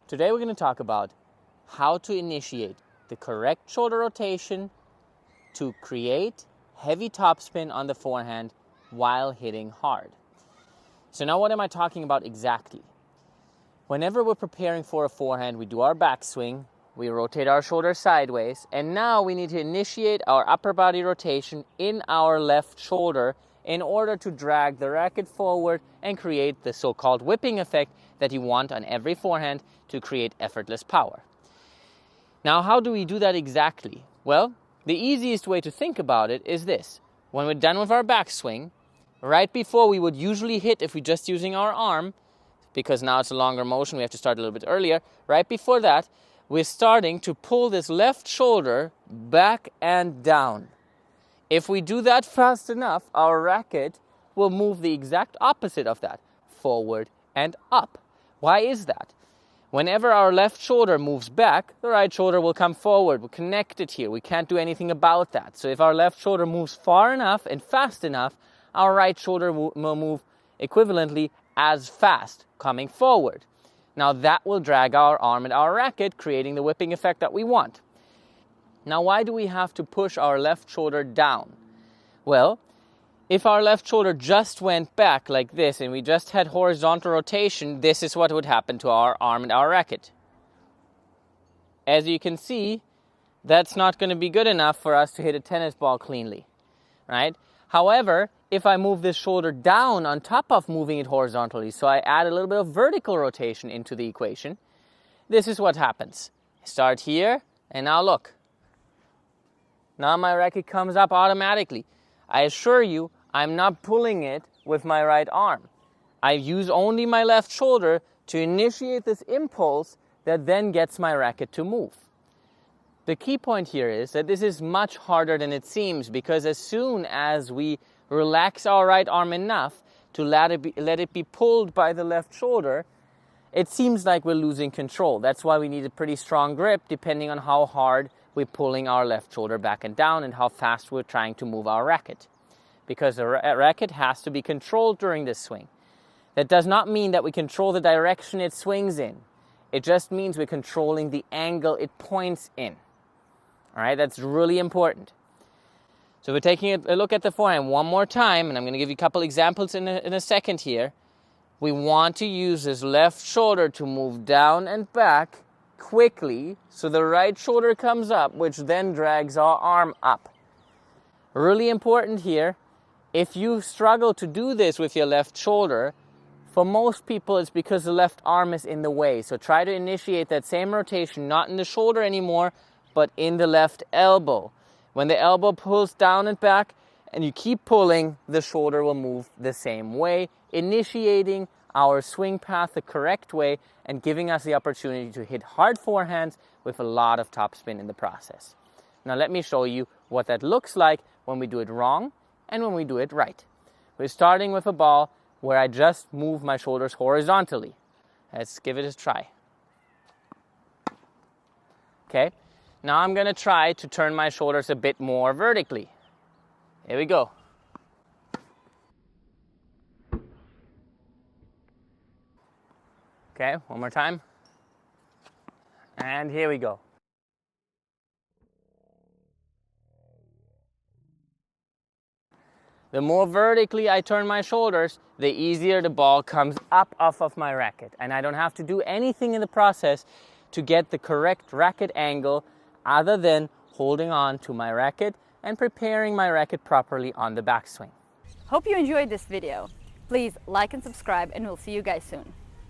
Today we're going to talk about how to initiate the correct shoulder rotation to create heavy topspin on the forehand while hitting hard. So now what am I talking about exactly? Whenever we're preparing for a forehand, we do our backswing, we rotate our shoulder sideways, and now we need to initiate our upper body rotation in our left shoulder in order to drag the racket forward and create the so-called whipping effect that you want on every forehand to create effortless power. Now, how do we do that exactly? Well, the easiest way to think about it is this. When we're done with our backswing, right before we would usually hit if we're just using our arm, because now it's a longer motion, we have to start a little bit earlier. Right before that, we're starting to pull this left shoulder back and down. If we do that fast enough, our racket will move the exact opposite of that, forward and up. Why is that? Whenever our left shoulder moves back, the right shoulder will come forward. We're connected here. We can't do anything about that. So if our left shoulder moves far enough and fast enough, our right shoulder will move equivalently as fast, coming forward. Now that will drag our arm and our racket, creating the whipping effect that we want. Now, why do we have to push our left shoulder down? Well, if our left shoulder just went back like this and we just had horizontal rotation, this is what would happen to our arm and our racket. As you can see, that's not going to be good enough for us to hit a tennis ball cleanly, right? However, if I move this shoulder down on top of moving it horizontally, so I add a little bit of vertical rotation into the equation, this is what happens. I start here, and now look. Now my racket comes up automatically. I assure you, I'm not pulling it with my right arm. I use only my left shoulder to initiate this impulse that then gets my racket to move. The key point here is that this is much harder than it seems, because as soon as we relax our right arm enough to let it be pulled by the left shoulder, it seems like we're losing control. That's why we need a pretty strong grip depending on how hard we're pulling our left shoulder back and down and how fast we're trying to move our racket. Because the racket has to be controlled during this swing. That does not mean that we control the direction it swings in. It just means we're controlling the angle it points in. All right, that's really important. So we're taking a look at the forehand one more time, and I'm going to give you a couple examples in a second here. We want to use this left shoulder to move down and back quickly, so the right shoulder comes up, which then drags our arm up. Really important here, if you struggle to do this with your left shoulder, for most people it's because the left arm is in the way. So try to initiate that same rotation, not in the shoulder anymore, but in the left elbow. When the elbow pulls down and back and you keep pulling, the shoulder will move the same way, initiating our swing path the correct way and giving us the opportunity to hit hard forehands with a lot of topspin in the process. Now let me show you what that looks like when we do it wrong and when we do it right. We're starting with a ball where I just move my shoulders horizontally. Let's give it a try. Okay, now I'm going to try to turn my shoulders a bit more vertically. Here we go. Okay, one more time. And here we go. The more vertically I turn my shoulders, the easier the ball comes up off of my racket. And I don't have to do anything in the process to get the correct racket angle other than holding on to my racket and preparing my racket properly on the backswing. Hope you enjoyed this video. Please like and subscribe, and we'll see you guys soon.